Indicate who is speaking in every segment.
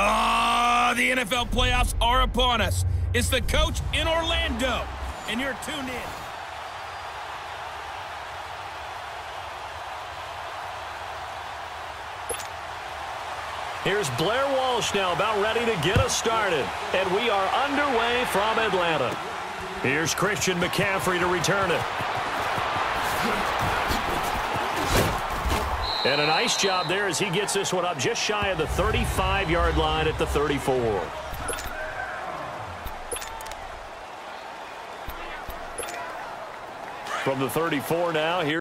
Speaker 1: Oh, the NFL playoffs are upon us. It's the coach in Orlando, and you're tuned in.
Speaker 2: Here's Blair Walsh now about ready to get us started. And we are underway from Atlanta. Here's Christian McCaffrey to return it. And a nice job there as he gets this one up just shy of the 35-yard line at the 34. From the 34 now, here.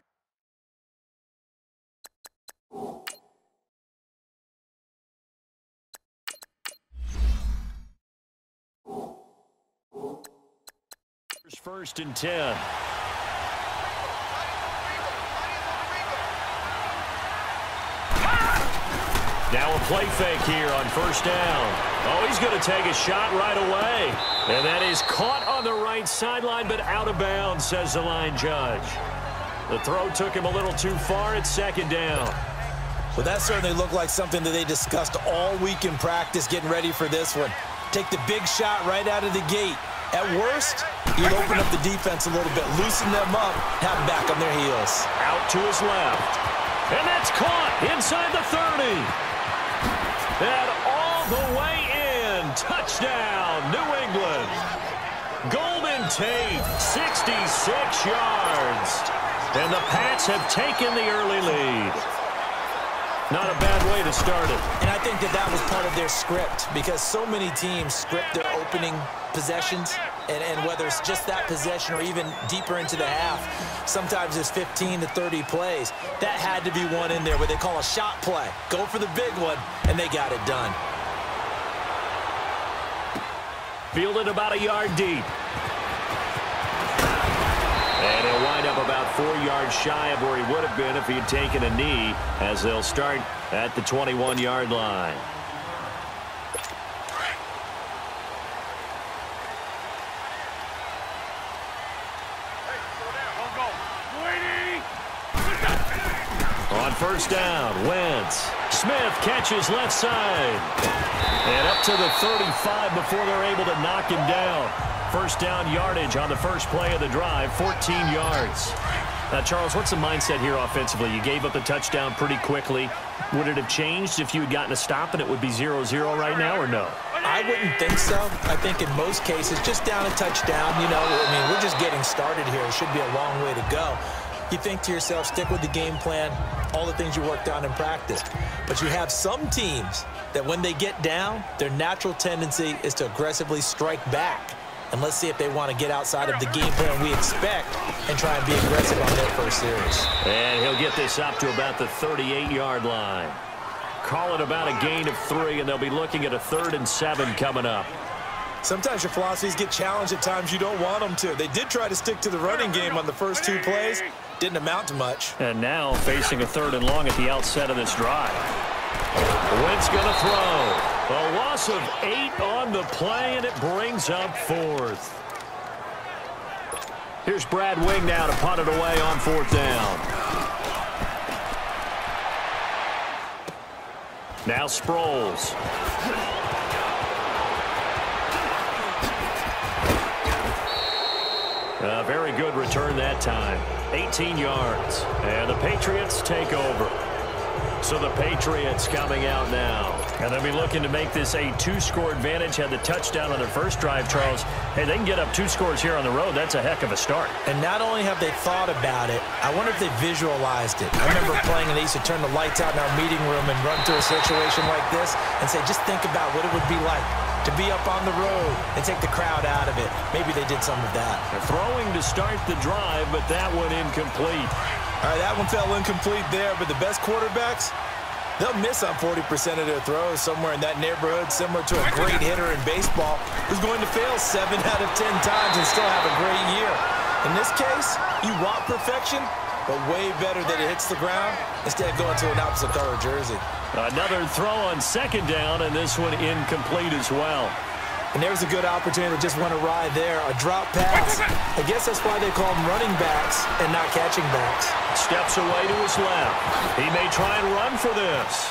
Speaker 2: First and 10. Now a play fake here on first down. Oh, he's going to take a shot right away. And that is caught on the right sideline, but out of bounds, says the line judge. The throw took him a little too far at second down.
Speaker 3: Well, that certainly looked like something that they discussed all week in practice, getting ready for this one. Take the big shot right out of the gate. At worst, you'd open up the defense a little bit, loosen them up, have them back on their heels.
Speaker 2: Out to his left. And that's caught inside the 30. And all the way in. Touchdown, New England. Golden Tate, 66 yards. And the Pats have taken the early lead. Not a bad way to start it.
Speaker 3: And I think that was part of their script, because so many teams script their opening possessions, and whether it's just that possession or even deeper into the half, sometimes it's 15 to 30 plays. That had to be one in there where they call a shot play. Go for the big one, and they got it done.
Speaker 2: Fielded about a yard deep. And he'll wind up about 4 yards shy of where he would have been if he had taken a knee, as they'll start at the 21-yard line. On first down, Wentz. Smith catches left side. And up to the 35 before they're able to knock him down. First down yardage on the first play of the drive, 14 yards. Now, Charles, what's the mindset here offensively? You gave up the touchdown pretty quickly. Would it have changed if you had gotten a stop and it would be 0-0 right now, or no?
Speaker 3: I wouldn't think so. I think in most cases, just down a touchdown, you know, I mean, we're just getting started here. It should be a long way to go. You think to yourself, stick with the game plan, all the things you worked on in practice. But you have some teams that when they get down, their natural tendency is to aggressively strike back. And let's see if they want to get outside of the game plan we expect and try and be aggressive on their first series.
Speaker 2: And he'll get this up to about the 38-yard line. Call it about a gain of 3, and they'll be looking at a 3rd and 7 coming up.
Speaker 3: Sometimes your philosophies get challenged at times you don't want them to. They did try to stick to the running game on the first 2 plays. Didn't amount to much.
Speaker 2: And now facing a 3rd and long at the outset of this drive. Wentz going to throw. A loss of 8 on the play, and it brings up 4th. Here's Brad Wing now to punt it away on 4th down. Now Sproles. A very good return that time. 18 yards. And the Patriots take over. So the Patriots coming out now. And they'll be looking to make this a 2-score advantage. Had the touchdown on their first drive, Charles. Hey, they can get up 2 scores here on the road. That's a heck of a start.
Speaker 3: And not only have they thought about it, I wonder if they visualized it. I remember playing, and they used to turn the lights out in our meeting room and run through a situation like this and say, just think about what it would be like to be up on the road and take the crowd out of it. Maybe they did some of that.
Speaker 2: They're throwing to start the drive, but that one incomplete.
Speaker 3: All right, that one fell incomplete there, but the best quarterbacks, they'll miss on 40% of their throws, somewhere in that neighborhood, similar to a great hitter in baseball who's going to fail 7 out of 10 times and still have a great year. In this case, you want perfection, but way better that it hits the ground instead of going to an opposite color jersey.
Speaker 2: Another throw on 2nd down, and this one incomplete as well.
Speaker 3: And there's a good opportunity to just went awry there. A drop pass. I guess that's why they call them running backs and not catching backs.
Speaker 2: Steps away to his left. He may try and run for this.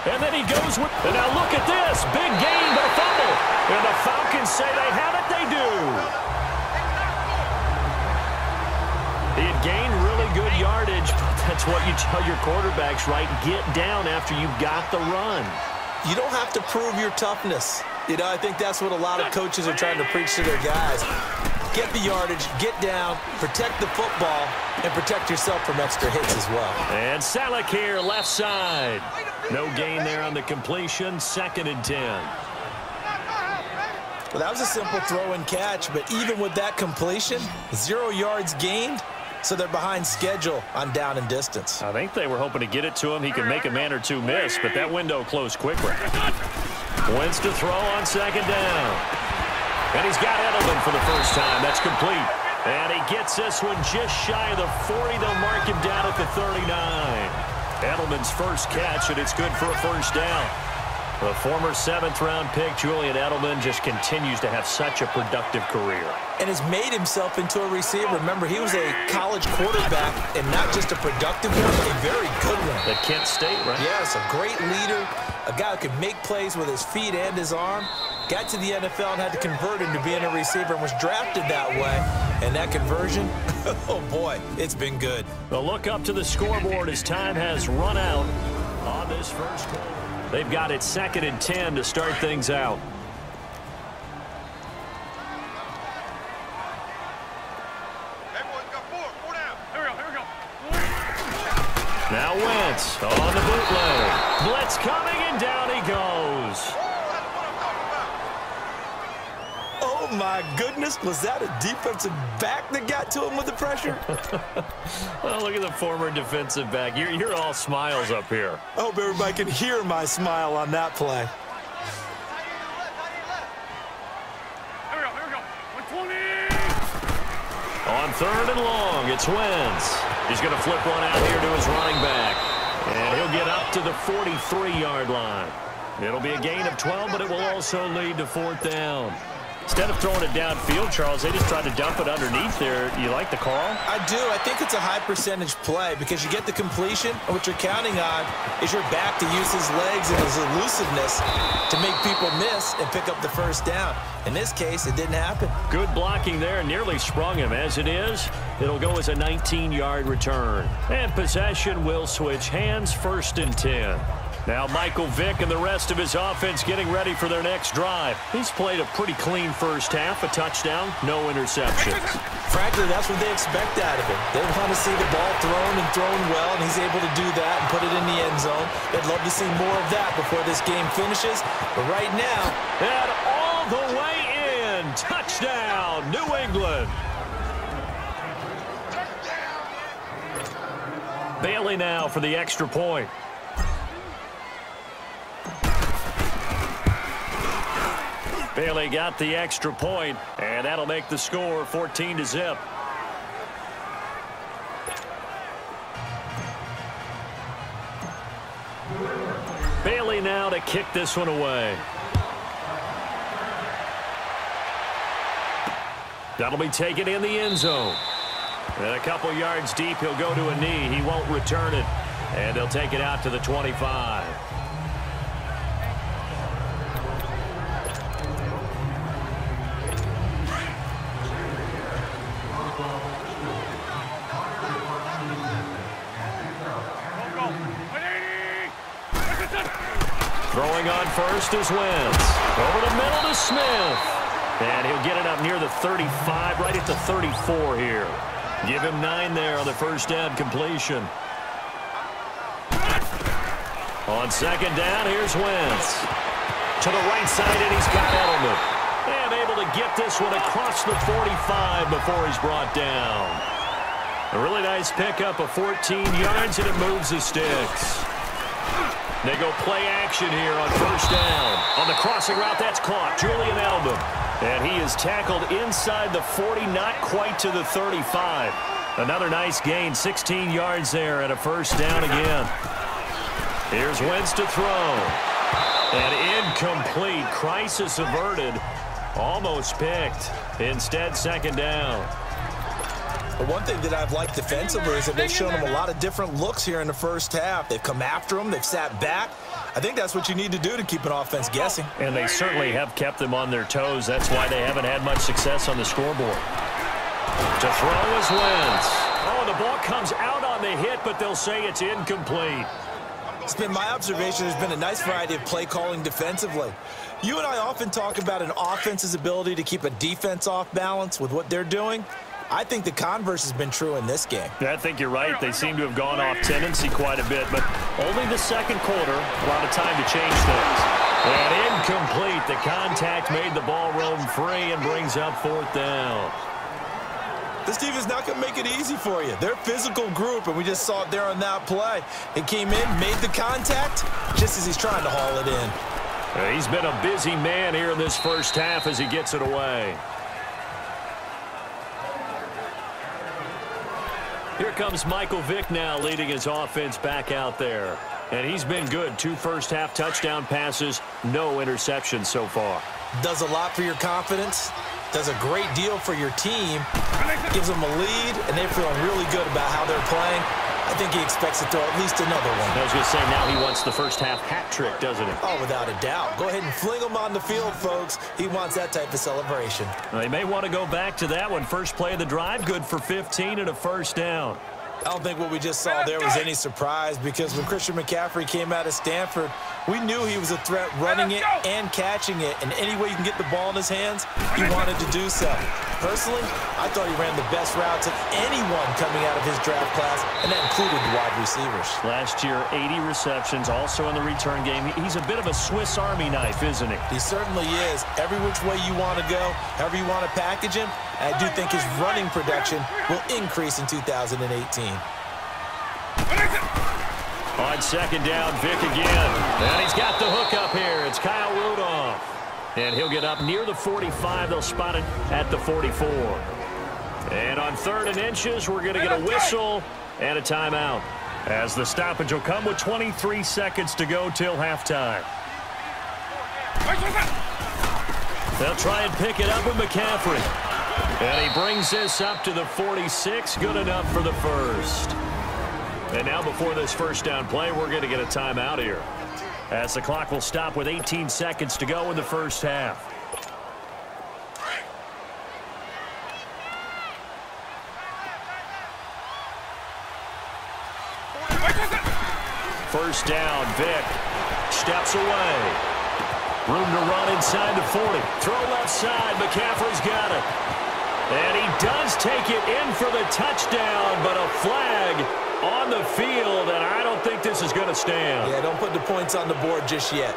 Speaker 2: And then he goes with... And now look at this. Big gain, but a fumble. And the Falcons say they have it. They do. He had gained really good yardage, but that's what you tell your quarterbacks, right? Get down after you've got the run.
Speaker 3: You don't have to prove your toughness. You know, I think that's what a lot of coaches are trying to preach to their guys. Get the yardage, get down, protect the football, and protect yourself from extra hits as well.
Speaker 2: And Salek here, left side. No gain there on the completion, 2nd and 10.
Speaker 3: Well, that was a simple throw and catch, but even with that completion, 0 yards gained, so they're behind schedule on down and distance.
Speaker 2: I think they were hoping to get it to him. He could make a man or two miss, but that window closed quickly. Wins to throw on 2nd down. And he's got Edelman for the first time. That's complete. And he gets this one just shy of the 40. They'll mark him down at the 39. Edelman's first catch, and it's good for a first down. The former 7th-round pick, Julian Edelman, just continues to have such a productive career.
Speaker 3: And has made himself into a receiver. Remember, he was a college quarterback, and not just a productive one, a very good one.
Speaker 2: At Kent State, right?
Speaker 3: Yes, a great leader, a guy who could make plays with his feet and his arm. Got to the NFL and had to convert into being a receiver and was drafted that way. And that conversion, oh boy, it's been good.
Speaker 2: The look up to the scoreboard as time has run out on this first quarter. They've got it 2nd and 10 to start things out. Now Wentz on the bootleg. Blitz coming, and down he goes.
Speaker 3: Oh, my goodness. Was that a defensive back that got to him with the pressure?
Speaker 2: Well, look at the former defensive back. You're all smiles up here.
Speaker 3: I hope everybody can hear my smile on that play.
Speaker 1: Here we go. 120.
Speaker 2: On 3rd and long, it's Wentz. He's going to flip one out here to his running back. And he'll get up to the 43-yard line. It'll be a gain of 12, but it will also lead to 4th down. Instead of throwing it downfield, Charles, they just tried to dump it underneath there. You like the call?
Speaker 3: I do. I think it's a high-percentage play because you get the completion, and what you're counting on is your back to use his legs and his elusiveness to make people miss and pick up the first down. In this case, it didn't happen.
Speaker 2: Good blocking there. Nearly sprung him. As it is, it'll go as a 19-yard return. And possession will switch hands, 1st and 10. Now Michael Vick and the rest of his offense getting ready for their next drive. He's played a pretty clean first half, a touchdown, no interceptions.
Speaker 3: Frankly, that's what they expect out of him. They want to see the ball thrown and thrown well, and he's able to do that and put it in the end zone. They'd love to see more of that before this game finishes. But right now...
Speaker 2: And all the way in. Touchdown, New England. Bailey now for the extra point. Bailey got the extra point, and that'll make the score 14-0. Bailey now to kick this one away. That'll be taken in the end zone. And a couple yards deep, he'll go to a knee. He won't return it, and they'll take it out to the 25. Throwing on first is Wentz. Over the middle to Smith. And he'll get it up near the 35, right at the 34 here. Give him 9 there on the first down completion. On 2nd down, here's Wentz. To the right side, and he's got Edelman. And able to get this one across the 45 before he's brought down. A really nice pickup of 14 yards, and it moves the sticks. They go play action here on first down. On the crossing route, that's caught. Julian Edelman. And he is tackled inside the 40, not quite to the 35. Another nice gain, 16 yards there, and a first down again. Here's Wentz to throw. And incomplete. Crisis averted. Almost picked. Instead, second down.
Speaker 3: But one thing that I've liked defensively is that they've shown them a lot of different looks here in the first half. They've come after them. They've sat back. I think that's what you need to do to keep an offense guessing.
Speaker 2: And they certainly have kept them on their toes. That's why they haven't had much success on the scoreboard. To throw is Wentz. Oh, the ball comes out on the hit, but they'll say it's incomplete.
Speaker 3: It's been my observation there's been a nice variety of play calling defensively. You and I often talk about an offense's ability to keep a defense off balance with what they're doing. I think the converse has been true in this game.
Speaker 2: I think you're right. They seem to have gone off tendency quite a bit, but only the second quarter, a lot of time to change things. And incomplete. The contact made the ball roam free and brings up fourth down.
Speaker 3: This team is not going to make it easy for you. They're a physical group, and we just saw it there on that play. It came in, made the contact, just as he's trying to haul it in.
Speaker 2: He's been a busy man here in this first half as he gets it away. Here comes Michael Vick now leading his offense back out there. And he's been good. 2 first-half touchdown passes, no interceptions so far.
Speaker 3: Does a lot for your confidence. Does a great deal for your team. Gives them a lead, and they're feeling really good about how they're playing. I think he expects to throw at least another one.
Speaker 2: I was going to say, now he wants the first-half hat trick, doesn't he?
Speaker 3: Oh, without a doubt. Go ahead and fling him on the field, folks. He wants that type of celebration.
Speaker 2: They may want to go back to that one. First play of the drive, good for 15 and a first down.
Speaker 3: I don't think what we just saw there was any surprise, because when Christian McCaffrey came out of Stanford, we knew he was a threat running it and catching it. And any way you can get the ball in his hands, he wanted to do so. Personally, I thought he ran the best routes of anyone coming out of his draft class, and that included the wide receivers.
Speaker 2: Last year, 80 receptions, also in the return game. He's a bit of a Swiss Army knife, isn't he?
Speaker 3: He certainly is. Every which way you want to go, however you want to package him, I do think his running production will increase in 2018.
Speaker 2: On second down, Vick again. And he's got the hook up here. It's Kyle Rudolph. And he'll get up near the 45. They'll spot it at the 44. And on 3rd and inches, we're going to get a whistle and a timeout, as the stoppage will come with 23 seconds to go till halftime. They'll try and pick it up with McCaffrey. And he brings this up to the 46. Good enough for the first. And now before this first down play, we're going to get a timeout here, as the clock will stop with 18 seconds to go in the first half. First down, Vick steps away. Room to run inside the 40. Throw left side. McCaffrey's got it. And he does take it in for the touchdown, but a flag on the field, and I don't think this is going to stand.
Speaker 3: Yeah, don't put the points on the board just yet.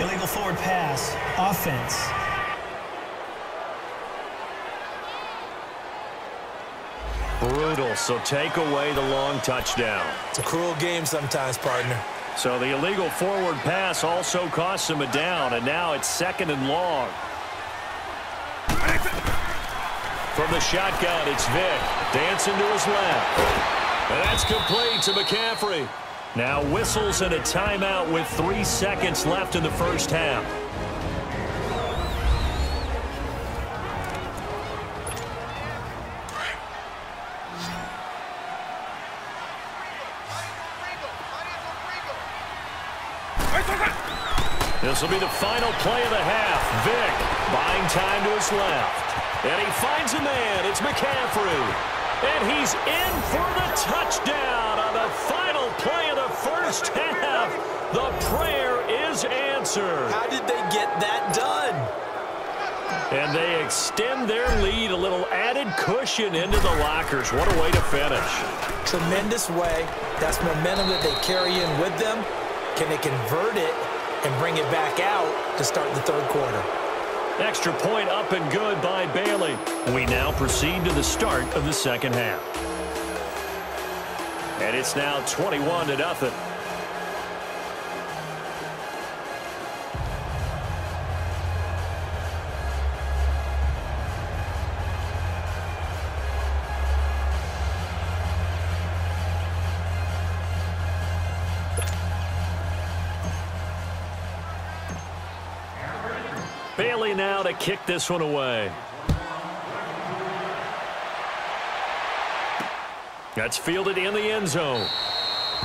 Speaker 4: Illegal forward pass, offense.
Speaker 2: Brutal, so take away the long touchdown.
Speaker 3: It's a cruel game sometimes, partner.
Speaker 2: So the illegal forward pass also costs him a down, and now it's 2nd and long. From the shotgun, it's Vick. Dancing to his left. And that's complete to McCaffrey. Now whistles and a timeout with 3 seconds left in the first half. This will be the final play of the half. Vick buying time to his left. And he finds a man. It's McCaffrey. And he's in for the touchdown on the final play of the first half. The prayer is answered.
Speaker 3: How did they get that done?
Speaker 2: And they extend their lead, a little added cushion into the lockers. What a way to finish.
Speaker 3: Tremendous way. That's momentum that they carry in with them. Can they convert it and bring it back out to start the 3rd quarter?
Speaker 2: Extra point up and good by Bailey. We now proceed to the start of the second half. And it's now 21-0. Bailey now to kick this one away. That's fielded in the end zone.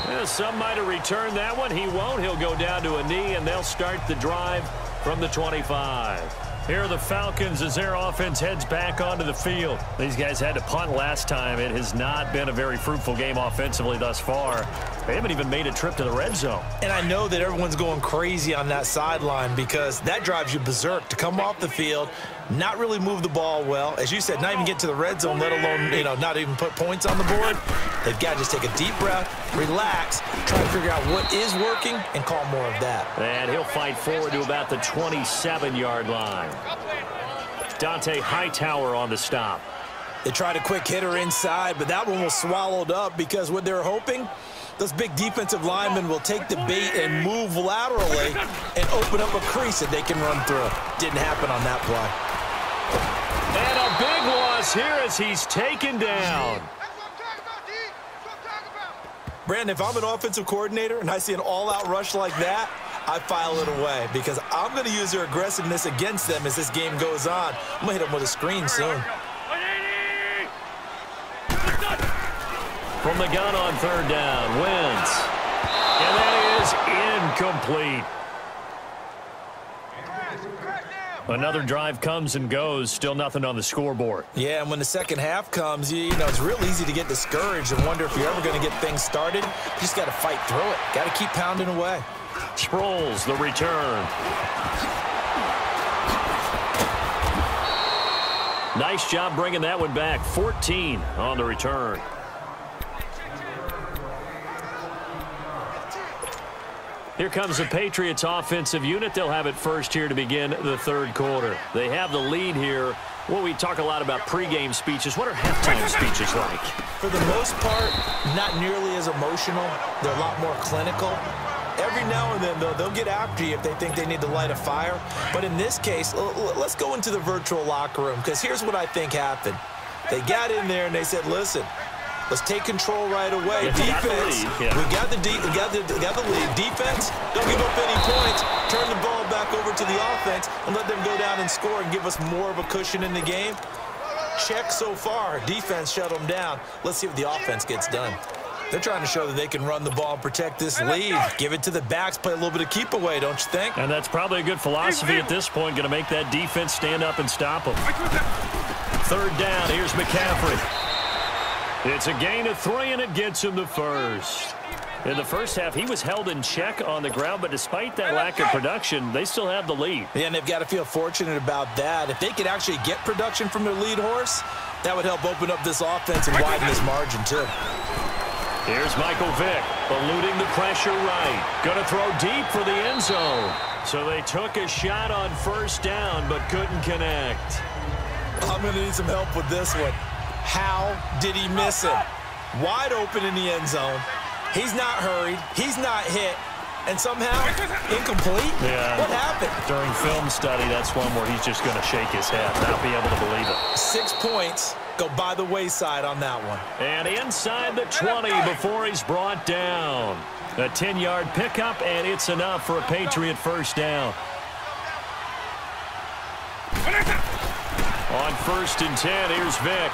Speaker 2: Yeah, some might have returned that one. He won't. He'll go down to a knee, and they'll start the drive from the 25. Here are the Falcons as their offense heads back onto the field. These guys had to punt last time. It has not been a very fruitful game offensively thus far. They haven't even made a trip to the red zone.
Speaker 3: And I know that everyone's going crazy on that sideline because that drives you berserk to come off the field, not really move the ball well. As you said, not even get to the red zone, let alone, not even put points on the board. They've got to just take a deep breath, relax, try to figure out what is working, and call more of that.
Speaker 2: And he'll fight forward to about the 27-yard line. Dante Hightower on the stop.
Speaker 3: They tried a quick hitter inside, but that one was swallowed up because what they're hoping, those big defensive linemen will take the bait and move laterally and open up a crease that they can run through. Didn't happen on that play.
Speaker 2: And a big loss here as he's taken down.
Speaker 3: Brandon, if I'm an offensive coordinator and I see an all-out rush like that, I file it away because I'm going to use their aggressiveness against them as this game goes on. I'm going to hit them with a screen soon.
Speaker 2: From the gun on third down, Wentz. And that is incomplete. Another drive comes and goes, still nothing on the scoreboard.
Speaker 3: Yeah, and when the second half comes, it's real easy to get discouraged and wonder if you're ever going to get things started. You just got to fight through it. Got to keep pounding away.
Speaker 2: Sproles, the return. Nice job bringing that one back. 14 on the return. Here comes the Patriots offensive unit. They'll have it first here to begin the third quarter. They have the lead here. Well, we talk a lot about pregame speeches. What are halftime speeches like?
Speaker 3: For the most part, not nearly as emotional. They're a lot more clinical. Every now and then, though, they'll get after you if they think they need to light a fire. But in this case, let's go into the virtual locker room because here's what I think happened. They got in there and they said, listen, let's take control right away. Defense, we got the lead. Defense, don't give up any points. Turn the ball back over to the offense and let them go down and score and give us more of a cushion in the game. Check so far. Defense shut them down. Let's see what the offense gets done. They're trying to show that they can run the ball and protect this lead. Give it to the backs, play a little bit of keep away, don't you think?
Speaker 2: And that's probably a good philosophy at this point, going to make that defense stand up and stop them. Third down, here's McCaffrey. It's a gain of 3, and it gets him the first. In the first half, he was held in check on the ground, but despite that lack of production, they still have the lead.
Speaker 3: Yeah, and they've got to feel fortunate about that. If they could actually get production from their lead horse, that would help open up this offense and widen this margin, too.
Speaker 2: Here's Michael Vick, eluding the pressure right. Going to throw deep for the end zone. So they took a shot on first down, but couldn't connect.
Speaker 3: I'm going to need some help with this one. How did he miss it? Wide open in the end zone. He's not hurried. He's not hit. And somehow, incomplete?
Speaker 2: Yeah.
Speaker 3: What happened?
Speaker 2: During film study, that's one where he's just going to shake his head, not be able to believe it.
Speaker 3: 6 points go by the wayside on that one.
Speaker 2: And inside the 20 before he's brought down. A 10-yard pickup, and it's enough for a Patriot first down. On 1st and 10, here's Vick.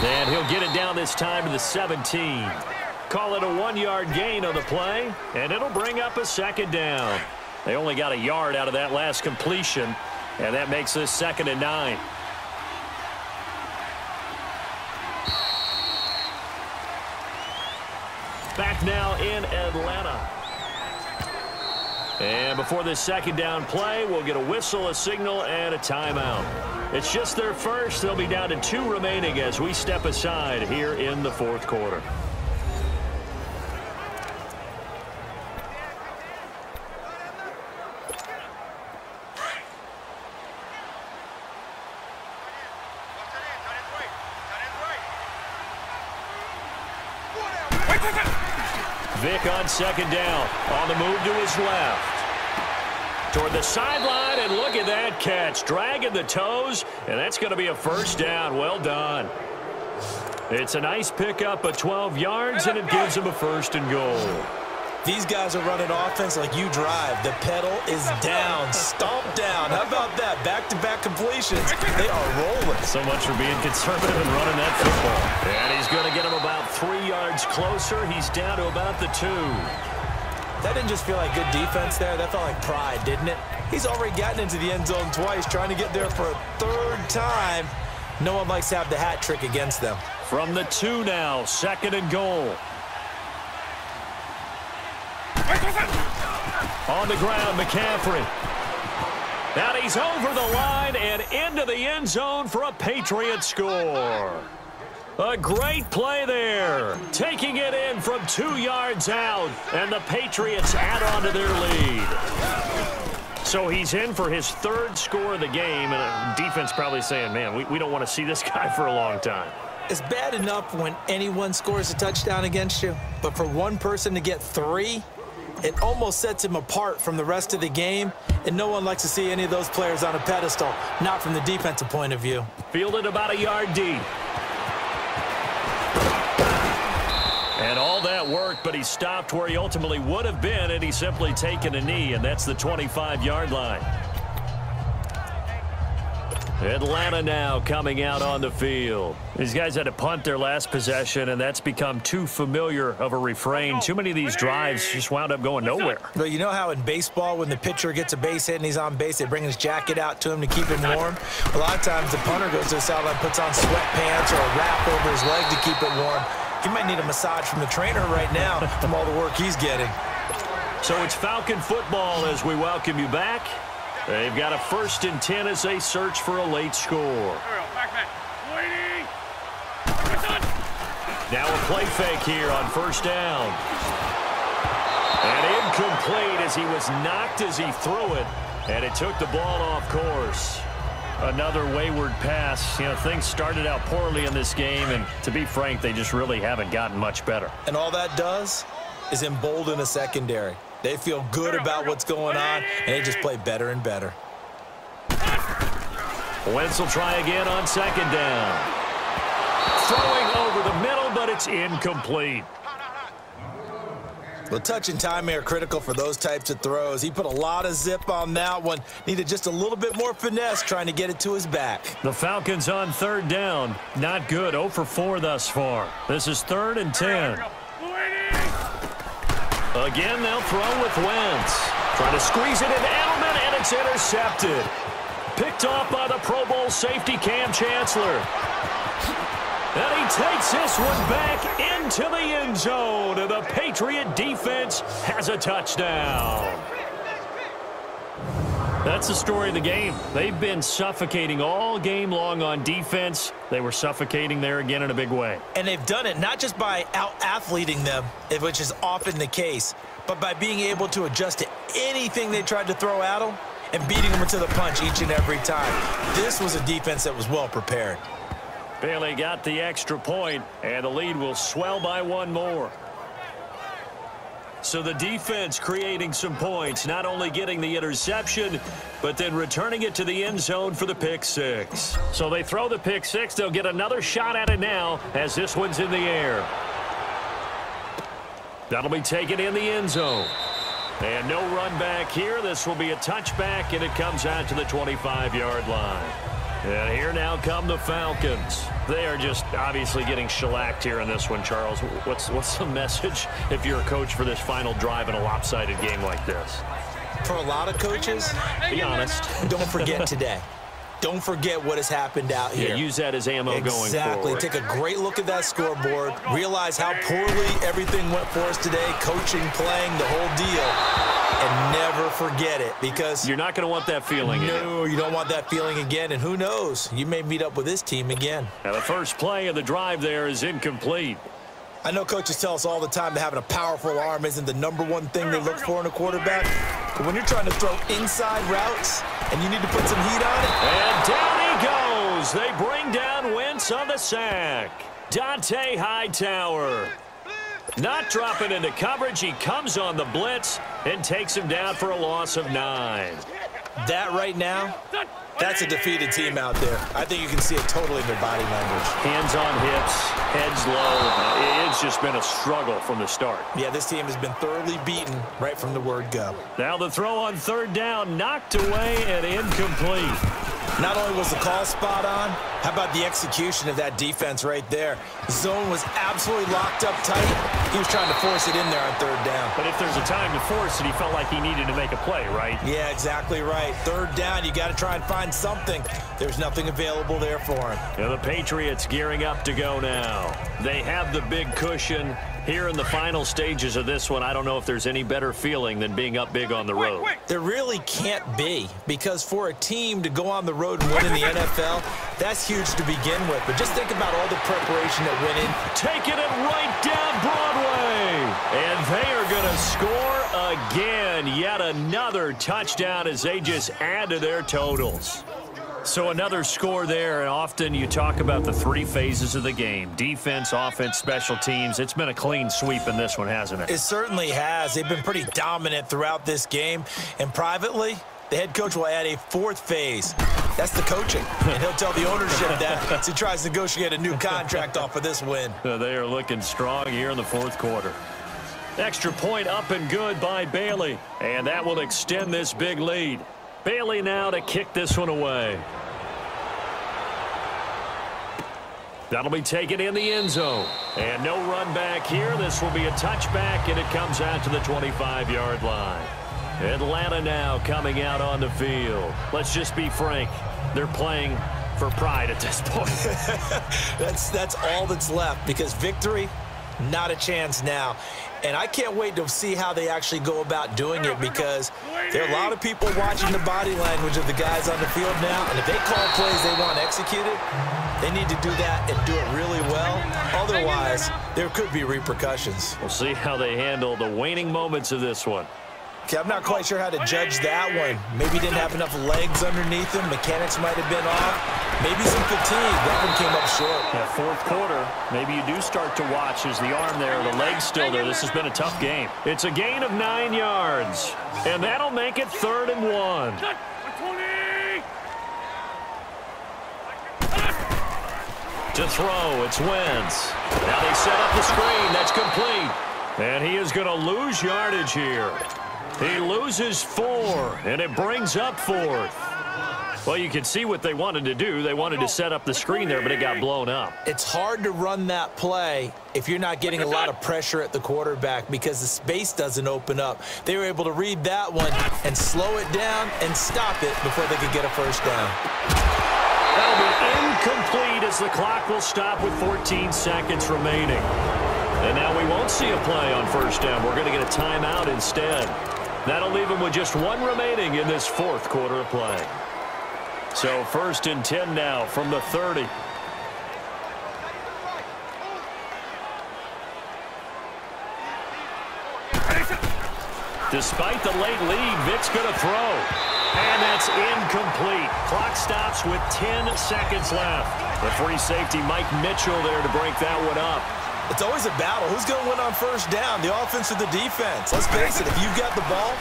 Speaker 2: And he'll get it down this time to the 17. Call it a 1-yard gain on the play, and it'll bring up a second down. They only got a yard out of that last completion, and that makes this 2nd and 9. Back now in Atlanta. And before this second down play, we'll get a whistle, a signal, and a timeout. It's just their first. They'll be down to 2 remaining as we step aside here in the 4th quarter. Vick on 2nd down. On the move to his left. Toward the sideline, and look at that catch. Dragging the toes, and that's going to be a first down. Well done. It's a nice pickup of 12 yards, and it gives him a 1st and goal.
Speaker 3: These guys are running offense like you drive. The pedal is down, stomp down. How about that? Back-to-back completions. They are rolling.
Speaker 2: So much for being conservative and running that football. And he's going to get him about 3 yards closer. He's down to about the 2.
Speaker 3: That didn't just feel like good defense there. That felt like pride, didn't it? He's already gotten into the end zone twice, trying to get there for a 3rd time. No one likes to have the hat trick against them.
Speaker 2: From the 2 now, 2nd and goal. On the ground, McCaffrey. And he's over the line and into the end zone for a Patriot score. A great play there. Taking it in from 2 yards out, and the Patriots add on to their lead. So he's in for his 3rd score of the game, and defense probably saying, man, we don't want to see this guy for a long time.
Speaker 3: It's bad enough when anyone scores a touchdown against you, but for one person to get 3, it almost sets him apart from the rest of the game, and no one likes to see any of those players on a pedestal, not from the defensive point of view.
Speaker 2: Fielded about a yard deep. And all that worked, but he stopped where he ultimately would have been, and he's simply taken a knee, and that's the 25-yard line. Atlanta now coming out on the field. These guys had to punt their last possession, and that's become too familiar of a refrain. Too many of these drives just wound up going nowhere.
Speaker 3: But you know how in baseball, when the pitcher gets a base hit and he's on base, they bring his jacket out to him to keep him warm? A lot of times the punter goes to the sideline, puts on sweatpants or a wrap over his leg to keep it warm. He might need a massage from the trainer right now from all the work he's getting.
Speaker 2: So it's Falcon football as we welcome you back. They've got a 1st and 10 as they search for a late score. Now a play fake here on 1st down. And incomplete as he was knocked as he threw it, and it took the ball off course. Another wayward pass. You know, things started out poorly in this game, and to be frank, they just really haven't gotten much better.
Speaker 3: And all that does is embolden a secondary. They feel good about what's going on, and they just play better and better.
Speaker 2: Wentz will try again on 2nd down. Throwing over the middle, but it's incomplete.
Speaker 3: Well, touch and timing are critical for those types of throws. He put a lot of zip on that one. Needed just a little bit more finesse trying to get it to his back.
Speaker 2: The Falcons on 3rd down. Not good. 0 for 4 thus far. This is 3rd and 10. Again, they'll throw with Wentz. Trying to squeeze it into Edelman, and it's intercepted. Picked off by the Pro Bowl safety Cam Chancellor. And he takes this one back into the end zone, and the Patriot defense has a touchdown. That's the story of the game. They've been suffocating all game long on defense. They were suffocating there again in a big way.
Speaker 3: And they've done it not just by out-athleting them, which is often the case, but by being able to adjust to anything they tried to throw at them and beating them to the punch each and every time. This was a defense that was well prepared.
Speaker 2: Bailey got the extra point, and the lead will swell by 1 more. So the defense creating some points, not only getting the interception, but then returning it to the end zone for the pick 6. So they throw the pick 6. They'll get another shot at it now as this one's in the air. That'll be taken in the end zone. And no run back here. This will be a touchback, and it comes out to the 25-yard line. And here now come the Falcons. They are just obviously getting shellacked here in this one, Charles. What's the message if you're a coach for this final drive in a lopsided game like this?
Speaker 3: For a lot of coaches,
Speaker 2: be honest.
Speaker 3: Don't forget today. Don't forget what has happened out here.
Speaker 2: Yeah, use that as ammo going forward.
Speaker 3: Exactly. Take a great look at that scoreboard. Realize how poorly everything went for us today. Coaching, playing, the whole deal. And never forget it, because
Speaker 2: you're not going to want that feeling again.
Speaker 3: No, you don't want that feeling again. And who knows? You may meet up with this team again.
Speaker 2: Now, the first play of the drive there is incomplete.
Speaker 3: I know coaches tell us all the time that having a powerful arm isn't the #1 thing they look for in a quarterback. But when you're trying to throw inside routes and you need to put some heat on it.
Speaker 2: And down he goes. They bring down Wentz on the sack. Dante Hightower. Not dropping into coverage. He comes on the blitz and takes him down for a loss of 9.
Speaker 3: That right now, that's a defeated team out there. I think you can see it totally in their body language.
Speaker 2: Hands on hips, heads low. It's just been a struggle from the start.
Speaker 3: Yeah, this team has been thoroughly beaten right from the word go.
Speaker 2: Now the throw on third down, knocked away and incomplete.
Speaker 3: Not only was the call spot on, how about the execution of that defense right there? The zone was absolutely locked up tight. He was trying to force it in there on third down.
Speaker 2: But if there's a time to force it, he felt like he needed to make a play, right?
Speaker 3: Yeah, exactly right. Third down, you got to try and find something. There's nothing available there for him.
Speaker 2: And the Patriots gearing up to go now. They have the big cushion. Here in the final stages of this one, I don't know if there's any better feeling than being up big on the road.
Speaker 3: There really can't be, because for a team to go on the road and win in the NFL, that's huge to begin with. But just think about all the preparation that went in.
Speaker 2: Taking it right down Broadway. And they are going to score again. Yet another touchdown as they just add to their totals. So another score there, and often you talk about the three phases of the game. Defense, offense, special teams. It's been a clean sweep in this one, hasn't it?
Speaker 3: It certainly has. They've been pretty dominant throughout this game. And privately, the head coach will add a fourth phase. That's the coaching. And he'll tell the ownership that as he tries to negotiate a new contract off of this win.
Speaker 2: They are looking strong here in the fourth quarter. Extra point up and good by Bailey. And that will extend this big lead. Bailey now to kick this one away. That'll be taken in the end zone. And no run back here. This will be a touchback, and it comes out to the 25-yard line. Atlanta now coming out on the field. Let's just be frank. They're playing for pride at this point.
Speaker 3: That's all that's left, because victory, not a chance now. And I can't wait to see how they actually go about doing it, because there are a lot of people watching the body language of the guys on the field now. And if they call plays they want executed, they need to do that and do it really well. Otherwise, there could be repercussions.
Speaker 2: We'll see how they handle the waning moments of this one.
Speaker 3: Okay, I'm not quite sure how to judge that one. Maybe he didn't have enough legs underneath him. Mechanics might have been off. Maybe some fatigue. That one came up short.
Speaker 2: That fourth quarter, maybe you do start to watch as the arm there, the leg's still there. This has been a tough game. It's a gain of 9 yards, and that'll make it 3rd and 1. To throw, it's Wentz. Now they set up the screen. That's complete. And he is going to lose yardage here. He loses 4, and it brings up 4th. Well, you can see what they wanted to do. They wanted to set up the screen there, but it got blown up.
Speaker 3: It's hard to run that play if you're not getting a lot of pressure at the quarterback, because the space doesn't open up. They were able to read that one and slow it down and stop it before they could get a first down.
Speaker 2: That'll be incomplete as the clock will stop with 14 seconds remaining. And now we won't see a play on first down. We're going to get a timeout instead. That'll leave them with just 1 remaining in this fourth quarter of play. So 1st and 10 now from the 30. Despite the late lead, Vic's going to throw. And that's incomplete. Clock stops with 10 seconds left. The free safety, Mike Mitchell, there to break that one up.
Speaker 3: It's always a battle. Who's going to win on first down, the offense or the defense? Let's face it, if you've got the ball,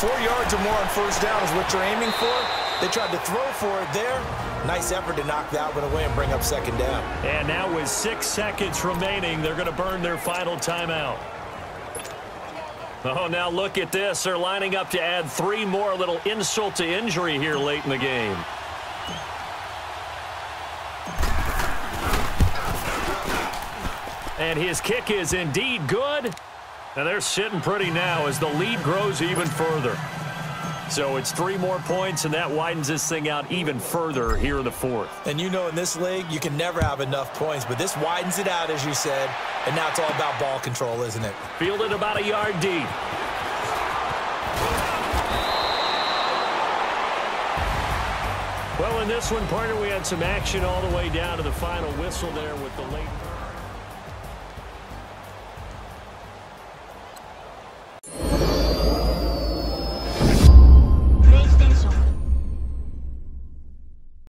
Speaker 3: 4 yards or more on first down is what you're aiming for. They tried to throw for it there. Nice effort to knock that one away and bring up 2nd down.
Speaker 2: And now with 6 seconds remaining, they're going to burn their final timeout. Oh, now look at this. They're lining up to add 3 more, little insult to injury here late in the game. And his kick is indeed good. And they're sitting pretty now as the lead grows even further. So it's 3 more points, and that widens this thing out even further here in the fourth.
Speaker 3: And you know, in this league, you can never have enough points, but this widens it out, as you said, and now it's all about ball control, isn't it?
Speaker 2: Fielded about a yard deep. Well, in this one, partner, we had some action all the way down to the final whistle there with the late...